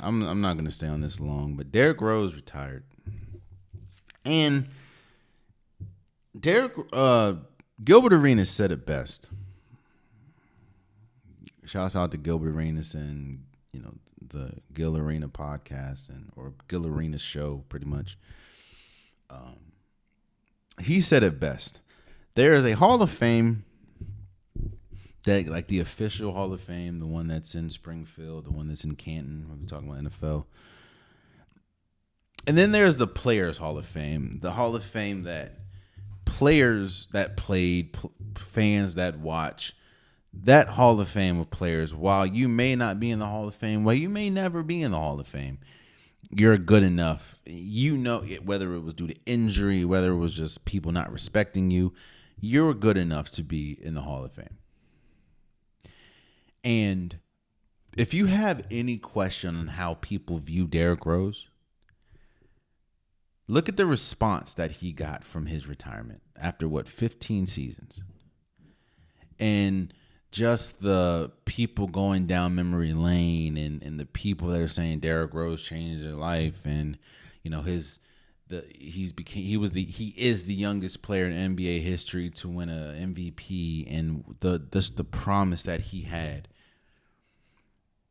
I'm not gonna stay on this long, but Derrick Rose retired, and Gilbert Arenas said it best. Shouts out to Gilbert Arenas and the Gil Arena podcast or Gil Arena show, pretty much. He said it best. There is a Hall of Fame that, like the official Hall of Fame, the one that's in Springfield, the one that's in Canton. We're talking about NFL. And then there's the Players Hall of Fame, the Hall of Fame that players that played, fans that watch. That Hall of Fame of players, while you may not be in the Hall of Fame, while you may never be in the Hall of Fame, you're good enough. Whether it was due to injury, whether it was just people not respecting you, you're good enough to be in the Hall of Fame. And if you have any question on how people view Derrick Rose, look at the response that he got from his retirement after 15 seasons. And just the people going down memory lane and the people that are saying Derrick Rose changed their life, and he is the youngest player in NBA history to win a MVP, and the promise that he had.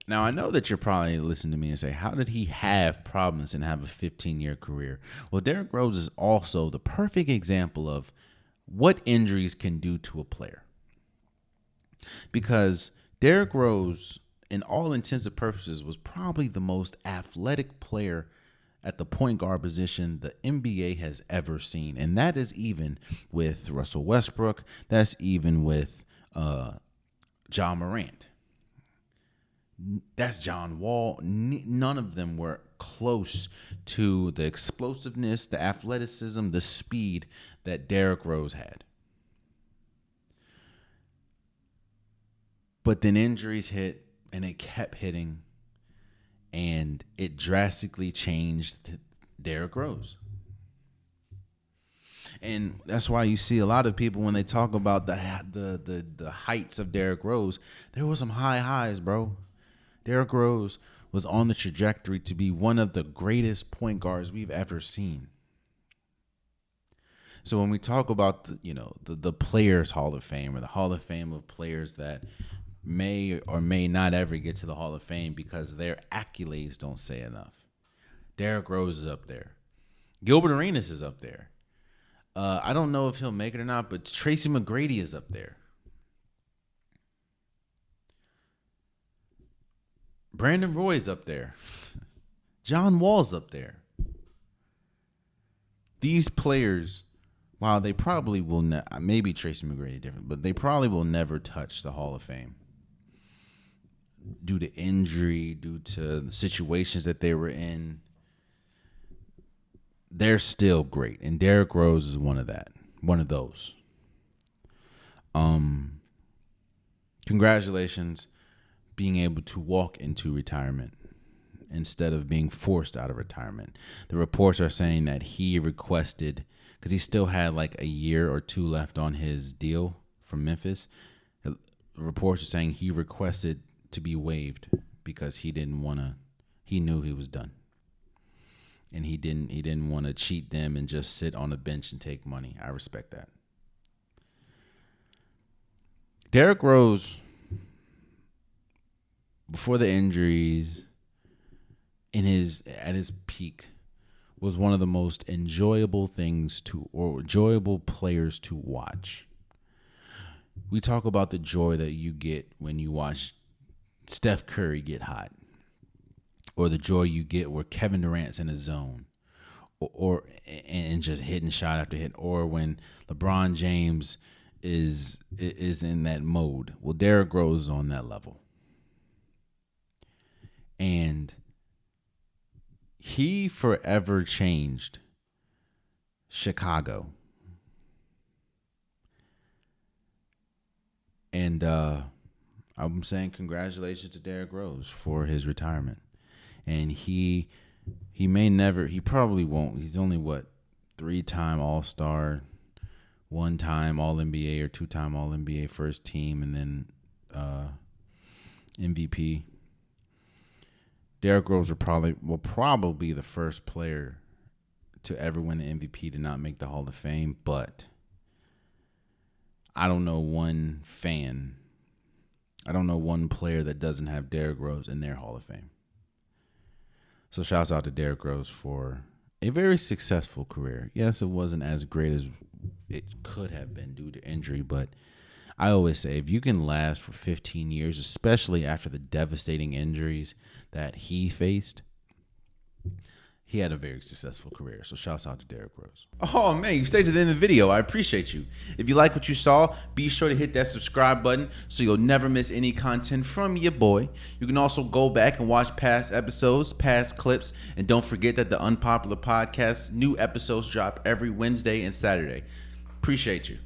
Now, I know that you're probably listening to me and say, how did he have problems and have a 15-year career? Well, Derrick Rose is also the perfect example of what injuries can do to a player. Because Derrick Rose, in all intents and purposes, was probably the most athletic player at the point guard position the NBA has ever seen. And that is even with Russell Westbrook. That's even with Ja Morant. That's John Wall. None of them were close to the explosiveness, the athleticism, the speed that Derrick Rose had. But then injuries hit, and it kept hitting, and it drastically changed Derrick Rose. And that's why you see a lot of people when they talk about the heights of Derrick Rose, there were some high highs, bro. Derrick Rose was on the trajectory to be one of the greatest point guards we've ever seen. So when we talk about the Players Hall of Fame, or the Hall of Fame of players that may or may not ever get to the Hall of Fame because their accolades don't say enough, Derrick Rose is up there. Gilbert Arenas is up there. I don't know if he'll make it or not, but Tracy McGrady is up there. Brandon Roy's up there. John Wall's up there. These players, while they probably will maybe Tracy McGrady different, but they probably will never touch the Hall of Fame due to injury, due to the situations that they were in. They're still great, and Derrick Rose is one of those. Congratulations, being able to walk into retirement instead of being forced out of retirement. The reports are saying that he requested, because he still had like a year or two left on his deal from Memphis. The reports are saying he requested to be waived because he knew he was done. And he didn't want to cheat them and just sit on the bench and take money. I respect that. Derrick Rose, before the injuries, at his peak, was one of the most enjoyable players to watch. We talk about the joy that you get when you watch Steph Curry get hot, or the joy you get where Kevin Durant's in a zone, or just hitting shot after hit, or when LeBron James is in that mode. Well, Derrick Rose is on that level. And he forever changed Chicago. And I'm saying congratulations to Derrick Rose for his retirement. And he probably won't. He's only 3-time All-Star, 1-time All-NBA, or 2-time All-NBA first team, and then MVP. Derrick Rose will probably be the first player to ever win the MVP to not make the Hall of Fame, but I don't know one player that doesn't have Derrick Rose in their Hall of Fame. So shouts out to Derrick Rose for a very successful career. Yes, it wasn't as great as it could have been due to injury, but I always say if you can last for 15 years, especially after the devastating injuries that he faced, he had a very successful career. So shouts out to Derrick Rose. Oh man, you stayed to the end of the video. I appreciate you. If you like what you saw, be sure to hit that subscribe button so you'll never miss any content from your boy. You can also go back and watch past episodes, past clips, and don't forget that the Unpopular Podcast, new episodes drop every Wednesday and Saturday. Appreciate you.